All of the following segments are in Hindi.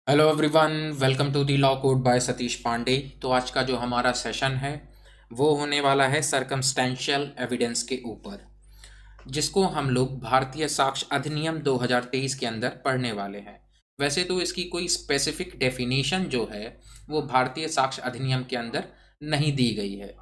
Hello everyone, welcome to the law code by Satish Pandey. तो आज का जो हमारा सेशन है वो होने वाला है सरकमस्टेंशियल एविडेंस के ऊपर, जिसको हम लोग भारतीय साक्ष्य अधिनियम 2023 के अंदर पढ़ने वाले हैं। वैसे तो इसकी कोई स्पेसिफिक डेफिनेशन जो है वो भारतीय साक्ष्य अधिनियम के अंदर नहीं दी गई है।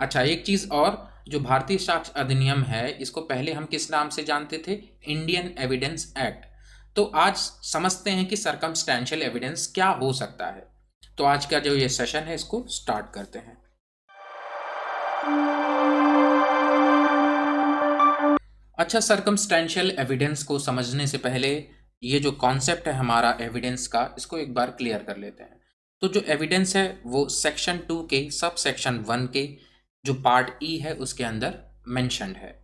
अच्छा, एक चीज़ और, जो भारतीय साक्ष्य अधिनियम है इसको पहले हम किस नाम से जानते थे? Indian evidence act. तो आज समझते हैं कि सरकमस्टेंशियल एविडेंस क्या हो सकता है। तो आज का जो ये सेशन है इसको स्टार्ट करते हैं। अच्छा, सरकमस्टेंशियल एविडेंस को समझने से पहले ये जो कॉन्सेप्ट है हमारा एविडेंस का, इसको एक बार क्लियर कर लेते हैं। तो जो एविडेंस है वो सेक्शन 2 के सब सेक्शन 1 के जो पार्ट ई है उसके अंदर मेंशन्ड है।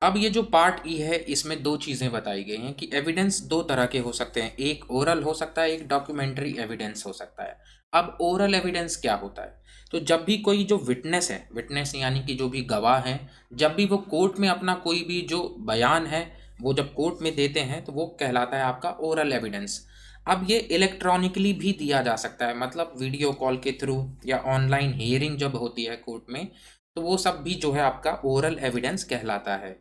अब ये जो पार्ट ई है इसमें दो चीज़ें बताई गई हैं कि एविडेंस दो तरह के हो सकते हैं, एक ओरल हो सकता है, एक डॉक्यूमेंट्री एविडेंस हो सकता है। अब ओरल एविडेंस क्या होता है? तो जब भी कोई जो विटनेस है, विटनेस यानी कि जो भी गवाह हैं, जब भी वो कोर्ट में अपना कोई भी जो बयान है वो जब कोर्ट में देते हैं तो वो कहलाता है आपका ओरल एविडेंस। अब ये इलेक्ट्रॉनिकली भी दिया जा सकता है, मतलब वीडियो कॉल के थ्रू या ऑनलाइन हियरिंग जब होती है कोर्ट में, तो वो सब भी जो है आपका ओरल एविडेंस कहलाता है।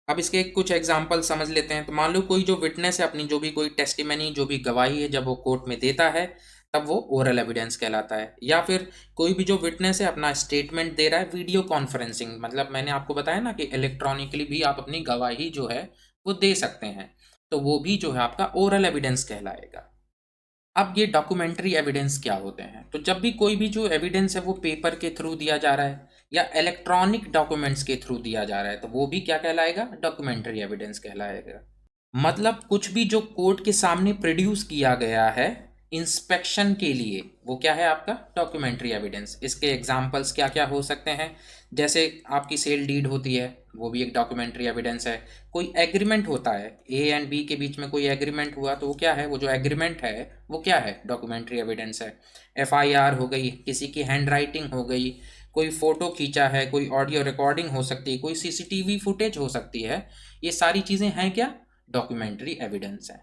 अब इसके कुछ एग्जाम्पल समझ लेते हैं। तो मान लो कोई जो विटनेस है, अपनी जो भी कोई टेस्टिमनी, जो भी गवाही है, जब वो कोर्ट में देता है तब वो ओरल एविडेंस कहलाता है। या फिर कोई भी जो विटनेस है अपना स्टेटमेंट दे रहा है वीडियो कॉन्फ्रेंसिंग, मतलब मैंने आपको बताया ना कि इलेक्ट्रॉनिकली भी आप अपनी गवाही जो है वो दे सकते हैं, तो वो भी जो है आपका ओरल एविडेंस कहलाएगा। अब ये डॉक्यूमेंट्री एविडेंस क्या होते हैं? तो जब भी कोई भी जो एविडेंस है वो पेपर के थ्रू दिया जा रहा है या इलेक्ट्रॉनिक डॉक्यूमेंट्स के थ्रू दिया जा रहा है तो वो भी क्या कहलाएगा? डॉक्यूमेंट्री एविडेंस कहलाएगा। मतलब कुछ भी जो कोर्ट के सामने प्रोड्यूस किया गया है इंस्पेक्शन के लिए, वो क्या है आपका? Documentary evidence. इसके एग्जांपल्स क्या क्या हो सकते हैं? जैसे आपकी सेल डीड होती है, वो भी एक डॉक्यूमेंट्री एविडेंस है। कोई एग्रीमेंट होता है, ए एंड बी के बीच में कोई एग्रीमेंट हुआ तो वो क्या है? वो जो एग्रीमेंट है वो क्या है? डॉक्यूमेंट्री एविडेंस है। एफआईआर हो गई, किसी की हैंड राइटिंग हो गई, कोई फोटो खींचा है, कोई ऑडियो रिकॉर्डिंग हो सकती है, कोई सीसीटीवी फुटेज हो सकती है। ये सारी चीज़ें हैं क्या? डॉक्यूमेंट्री एविडेंस है।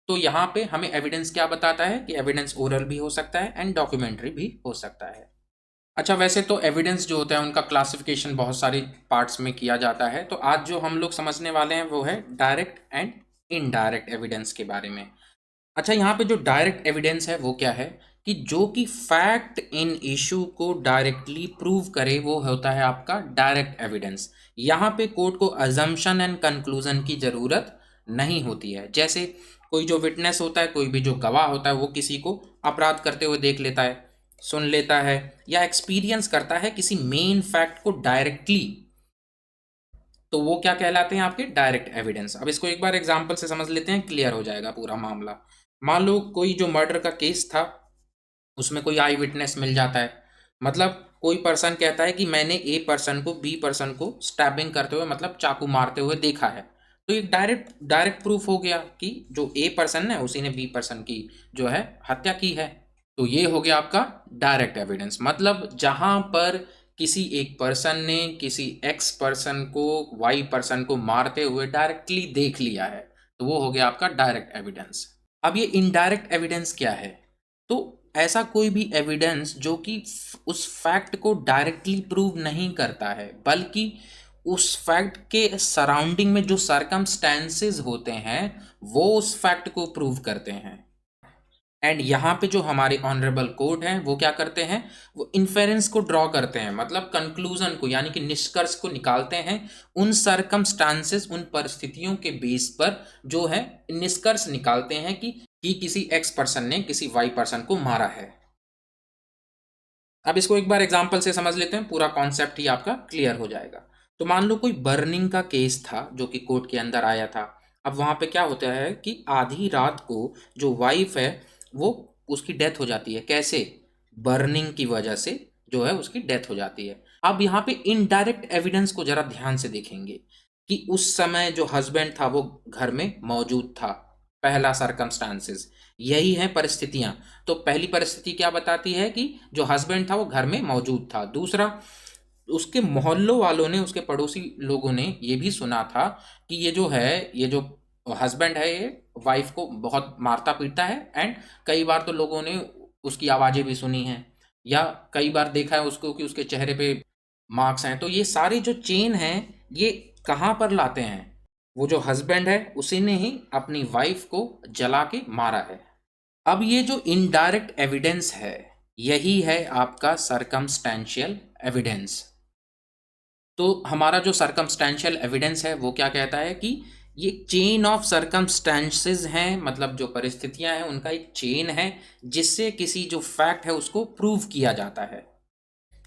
तो यहाँ पे हमें एविडेंस क्या बताता है कि एविडेंस ओरल भी हो सकता है एंड डॉक्यूमेंट्री भी हो सकता है। अच्छा, वैसे तो एविडेंस जो होता है उनका क्लासिफिकेशन बहुत सारे पार्ट्स में किया जाता है। तो आज जो हम लोग समझने वाले हैं वो है डायरेक्ट एंड इनडायरेक्ट एविडेंस के बारे में। अच्छा, यहाँ पे जो डायरेक्ट एविडेंस है वो क्या है कि जो कि फैक्ट इन इशू को डायरेक्टली प्रूव करे, वो होता है आपका डायरेक्ट एविडेंस। यहाँ पे कोर्ट को अजम्पशन एंड कंक्लूजन की ज़रूरत नहीं होती है। जैसे कोई जो विटनेस होता है, कोई भी जो गवाह होता है, वो किसी को अपराध करते हुए देख लेता है, सुन लेता है या एक्सपीरियंस करता है किसी मेन फैक्ट को डायरेक्टली, तो वो क्या कहलाते हैं? आपके डायरेक्ट एविडेंस। अब इसको एक बार एग्जांपल से समझ लेते हैं, क्लियर हो जाएगा पूरा मामला। मान लो कोई जो मर्डर का केस था उसमें कोई आई विटनेस मिल जाता है, मतलब कोई पर्सन कहता है कि मैंने ए पर्सन को बी पर्सन को स्टैबिंग करते हुए, मतलब चाकू मारते हुए देखा है। तो ये डायरेक्ट डायरेक्ट प्रूफ हो गया कि जो ए पर्सन है उसी ने बी पर्सन की जो है हत्या की है। तो ये हो गया आपका डायरेक्ट एविडेंस, मतलब जहां पर किसी एक पर्सन ने किसी एक्स पर्सन को वाई पर्सन को मारते हुए डायरेक्टली देख लिया है, तो वो हो गया आपका डायरेक्ट एविडेंस। अब ये इनडायरेक्ट एविडेंस क्या है? तो ऐसा कोई भी एविडेंस जो कि उस फैक्ट को डायरेक्टली प्रूव नहीं करता है, बल्कि उस फैक्ट के सराउंडिंग में जो सर्कमस्टेंसेस होते हैं वो उस फैक्ट को प्रूव करते हैं। एंड यहाँ पे जो हमारे ऑनरेबल कोर्ट हैं वो क्या करते हैं? वो इन्फेरेंस को ड्रॉ करते हैं, मतलब कंक्लूजन को, यानी कि निष्कर्ष को निकालते हैं उन सर्कमस्टांसेस, उन परिस्थितियों के बेस पर जो है निष्कर्ष निकालते हैं कि किसी एक्स पर्सन ने किसी वाई पर्सन को मारा है। अब इसको एक बार एग्जाम्पल से समझ लेते हैं, पूरा कॉन्सेप्ट ही आपका क्लियर हो जाएगा। तो मान लो कोई बर्निंग का केस था जो कि कोर्ट के अंदर आया था। अब वहां पे क्या होता है कि आधी रात को जो वाइफ है वो, उसकी डेथ हो जाती है। कैसे? बर्निंग की वजह से जो है उसकी डेथ हो जाती है। अब यहाँ पे इनडायरेक्ट एविडेंस को जरा ध्यान से देखेंगे कि उस समय जो हस्बैंड था वो घर में मौजूद था। पहला सर्कमस्टांसेस यही है परिस्थितियां। तो पहली परिस्थिति क्या बताती है कि जो हस्बैंड था वो घर में मौजूद था। दूसरा, उसके मोहल्लों वालों ने, उसके पड़ोसी लोगों ने ये भी सुना था कि ये जो है, ये जो हस्बैंड है ये, वाइफ को बहुत मारता पीटता है, एंड कई बार तो लोगों ने उसकी आवाज़ें भी सुनी हैं, या कई बार देखा है उसको कि उसके चेहरे पे मार्क्स हैं। तो ये सारी जो चेन है, ये कहाँ पर लाते हैं? वो जो हस्बैंड है उसी ने ही अपनी वाइफ को जला के मारा है। अब ये जो इनडायरेक्ट एविडेंस है, यही है आपका सर्कमस्टेंशियल एविडेंस। तो हमारा जो सर्कमस्टेंशियल एविडेंस है वो क्या कहता है कि ये चेन ऑफ सर्कमस्टेंसेस हैं, मतलब जो परिस्थितियां हैं उनका एक चेन है जिससे किसी जो फैक्ट है उसको प्रूव किया जाता है।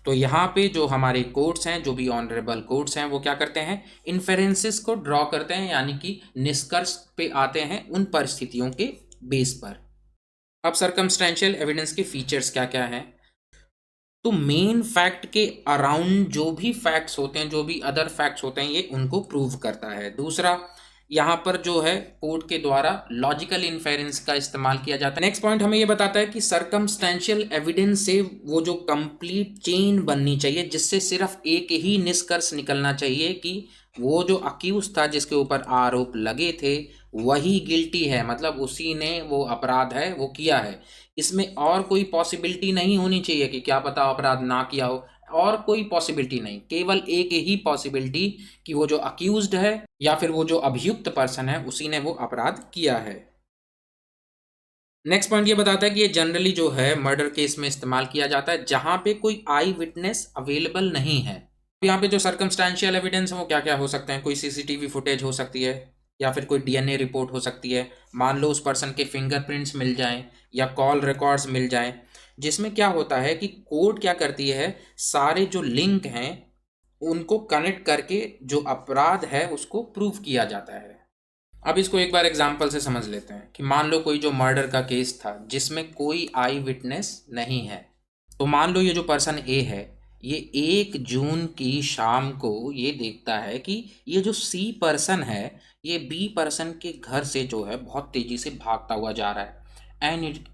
तो यहाँ पे जो हमारे कोर्ट्स हैं, जो भी ऑनरेबल कोर्ट्स हैं, वो क्या करते हैं, इन्फेरेंसेस को ड्रॉ करते हैं, यानी कि निष्कर्ष पे आते हैं उन परिस्थितियों के बेस पर। अब सर्कमस्टेंशियल एविडेंस के फीचर्स क्या क्या हैं? तो मेन फैक्ट के अराउंड जो भी फैक्ट्स होते हैं, जो भी अदर फैक्ट्स होते हैं, ये उनको प्रूव करता है। दूसरा, यहाँ पर जो है कोर्ट के द्वारा लॉजिकल इन्फेरेंस का इस्तेमाल किया जाता है। नेक्स्ट पॉइंट हमें ये बताता है कि सर्कमस्टेंशियल एविडेंस से वो जो कंप्लीट चेन बननी चाहिए, जिससे सिर्फ एक ही निष्कर्ष निकलना चाहिए कि वो जो अक्यूज था जिसके ऊपर आरोप लगे थे वही गिल्टी है, मतलब उसी ने वो अपराध है वो किया है। इसमें और कोई पॉसिबिलिटी नहीं होनी चाहिए कि क्या पता अपराध ना किया हो, और कोई पॉसिबिलिटी नहीं, केवल एक ही पॉसिबिलिटी कि वो जो अक्यूज्ड है या फिर वो जो अभियुक्त पर्सन है उसी ने वो अपराध किया है। नेक्स्ट पॉइंट ये बताता है कि ये जनरली जो है मर्डर केस में इस्तेमाल किया जाता है जहां पे कोई आई विटनेस अवेलेबल नहीं है। यहाँ पे जो सर्कमस्टेंशियल एविडेंस है वो क्या क्या हो सकते हैं? कोई सीसीटीवी फुटेज हो सकती है, या फिर कोई डीएनए रिपोर्ट हो सकती है, मान लो उस पर्सन के फिंगरप्रिंट्स मिल जाएं, या कॉल रिकॉर्ड्स मिल जाएं, जिसमें क्या होता है कि कोर्ट क्या करती है, सारे जो लिंक हैं उनको कनेक्ट करके जो अपराध है उसको प्रूव किया जाता है। अब इसको एक बार एग्जाम्पल से समझ लेते हैं कि मान लो कोई जो मर्डर का केस था जिसमें कोई आई विटनेस नहीं है। तो मान लो ये जो पर्सन ए है, ये 1 जून की शाम को ये देखता है कि ये जो सी पर्सन है ये बी पर्सन के घर से जो है बहुत तेजी से भागता हुआ जा रहा है,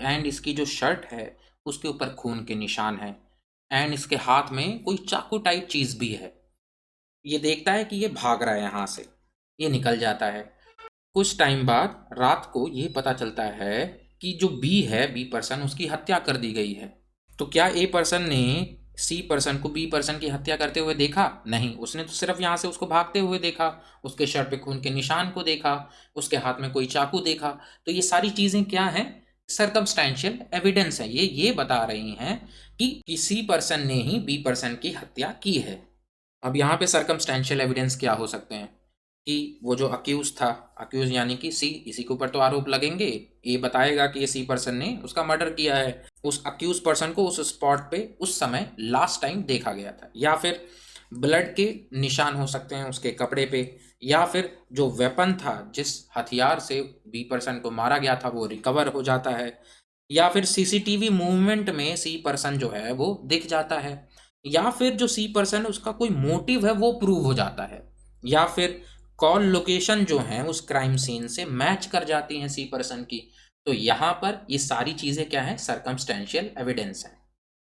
एंड इसकी जो शर्ट है उसके ऊपर खून के निशान है, एंड इसके हाथ में कोई चाकू टाइप चीज़ भी है। ये देखता है कि ये भाग रहा है यहाँ से, ये निकल जाता है। कुछ टाइम बाद रात को ये पता चलता है कि जो बी है, बी पर्सन, उसकी हत्या कर दी गई है। तो क्या ए पर्सन ने सी पर्सन को बी पर्सन की हत्या करते हुए देखा? नहीं, उसने तो सिर्फ यहाँ से उसको भागते हुए देखा, उसके शर्ट पे खून के निशान को देखा, उसके हाथ में कोई चाकू देखा। तो ये सारी चीज़ें क्या हैं? सर्कमस्टेंशियल एविडेंस है। ये बता रही हैं कि किसी पर्सन ने ही बी पर्सन की हत्या की है। अब यहाँ पे सर्कमस्टेंशियल एविडेंस क्या हो सकते हैं कि वो जो अक्यूज था, अक्यूज यानी कि सी, इसी के ऊपर तो आरोप लगेंगे। ये बताएगा कि ये सी पर्सन ने उसका मर्डर किया है, उस अक्यूज पर्सन को उस स्पॉट पे उस समय लास्ट टाइम देखा गया था, या फिर ब्लड के निशान हो सकते हैं उसके कपड़े पे, या फिर जो वेपन था, जिस हथियार से बी पर्सन को मारा गया था, वो रिकवर हो जाता है, या फिर सीसीटीवी मूवमेंट में सी पर्सन जो है वो दिख जाता है, या फिर जो सी पर्सन है उसका कोई मोटिव है वो प्रूव हो जाता है, या फिर कॉल लोकेशन जो है उस क्राइम सीन से मैच कर जाती हैं सी पर्सन की। तो यहाँ पर ये सारी चीज़ें क्या है? सर्कमस्टेंशियल एविडेंस है।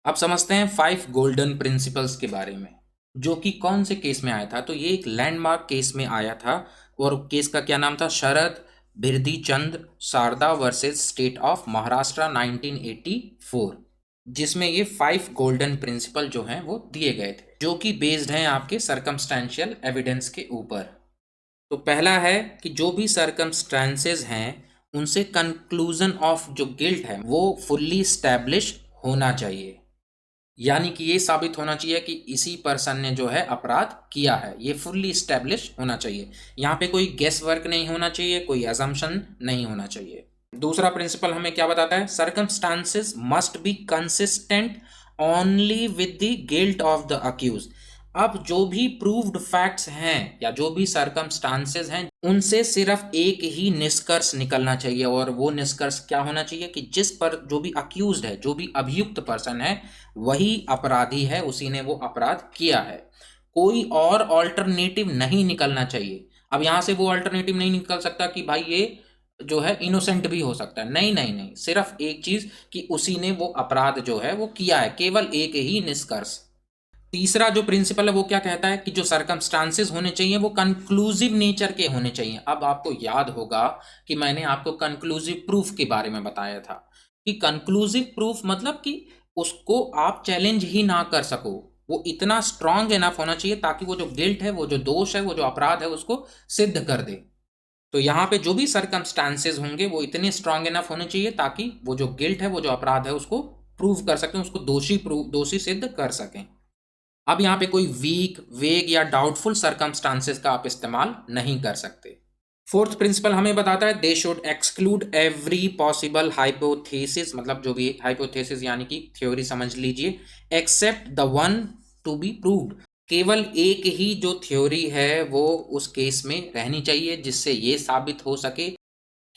अब समझते हैं 5 गोल्डन प्रिंसिपल्स के बारे में, जो कि कौन से केस में आया था। तो ये एक लैंडमार्क केस में आया था, और केस का क्या नाम था? Sharad Birdi Chandra Sarda versus state of Maharashtra 1984, जिसमें ये 5 गोल्डन प्रिंसिपल जो हैं वो दिए गए थे, जो कि बेस्ड हैं आपके सर्कमस्टेंशियल एविडेंस के ऊपर। तो पहला है कि जो भी सर्कमस्टेंसेस हैं उनसे कंक्लूजन ऑफ जो गिल्ट है वो फुल्ली स्टैब्लिश होना चाहिए, यानी कि ये साबित होना चाहिए कि इसी पर्सन ने जो है अपराध किया है, ये फुल्ली स्टैब्लिश होना चाहिए। यहाँ पे कोई गेस वर्क नहीं होना चाहिए, कोई अजम्पशन नहीं होना चाहिए। दूसरा प्रिंसिपल हमें क्या बताता है? Circumstances must be consistent only with the guilt of the accused. अब जो भी प्रूव्ड फैक्ट्स हैं या जो भी सर्कमस्टांसेस हैं उनसे सिर्फ एक ही निष्कर्ष निकलना चाहिए, और वो निष्कर्ष क्या होना चाहिए कि जिस पर जो भी अक्यूज्ड है, जो भी अभियुक्त पर्सन है, वही अपराधी है, उसी ने वो अपराध किया है। कोई और ऑल्टरनेटिव नहीं निकलना चाहिए। अब यहाँ से वो ऑल्टरनेटिव नहीं निकल सकता कि भाई ये जो है इनोसेंट भी हो सकता है, नहीं नहीं नहीं, सिर्फ एक चीज कि उसी ने वो अपराध जो है वो किया है, केवल एक ही निष्कर्ष। तीसरा जो प्रिंसिपल है वो क्या कहता है कि जो सर्कमस्टांसेस होने चाहिए वो कंक्लूसिव नेचर के होने चाहिए। अब आपको याद होगा कि मैंने आपको कंक्लूसिव प्रूफ के बारे में बताया था कि कंक्लूसिव प्रूफ मतलब कि उसको आप चैलेंज ही ना कर सको, वो इतना स्ट्रांग इनफ होना चाहिए ताकि वो जो गिल्ट है, वो जो दोष है, वो जो अपराध है उसको सिद्ध कर दे। तो यहाँ पे जो भी सर्कमस्टांसेस होंगे वो इतने स्ट्रांग इनफ होने चाहिए ताकि वो जो गिल्ट है, वो जो अपराध है उसको प्रूव कर सकें, उसको दोषी सिद्ध कर सकें। अब यहाँ पे कोई वीक, वेग या डाउटफुल सर्कमस्टांसेस का आप इस्तेमाल नहीं कर सकते। फोर्थ प्रिंसिपल हमें बताता है they should exclude every possible hypothesis, मतलब जो भी हाइपोथेसिस यानी कि थ्योरी समझ लीजिए, except the one to be proved. केवल एक ही जो थ्योरी है वो उस केस में रहनी चाहिए जिससे ये साबित हो सके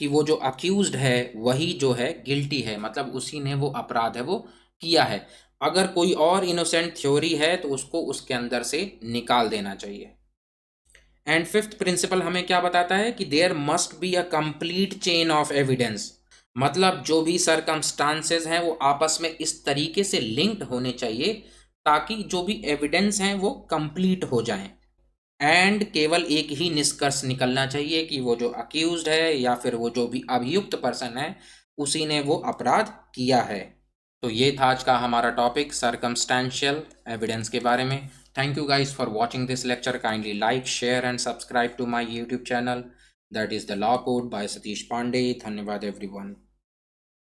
कि वो जो अक्यूज्ड है वही जो है गिल्टी है, मतलब उसी ने वो अपराध है वो किया है। अगर कोई और इनोसेंट थ्योरी है तो उसको उसके अंदर से निकाल देना चाहिए। एंड फिफ्थ प्रिंसिपल हमें क्या बताता है कि there must be a complete chain of evidence, मतलब जो भी सर्कमस्टांसेस हैं वो आपस में इस तरीके से लिंक्ड होने चाहिए ताकि जो भी एविडेंस हैं वो कंप्लीट हो जाएं। एंड केवल एक ही निष्कर्ष निकलना चाहिए कि वो जो अक्यूज्ड है या फिर वो जो भी अभियुक्त पर्सन है उसी ने वो अपराध किया है। तो ये था आज का हमारा टॉपिक सर्कमस्टेंशियल एविडेंस के बारे में। Thank you guys for watching this lecture. Kindly like, share and subscribe to my YouTube channel, that is the law code by Satish Pandey. धन्यवाद एवरीवन।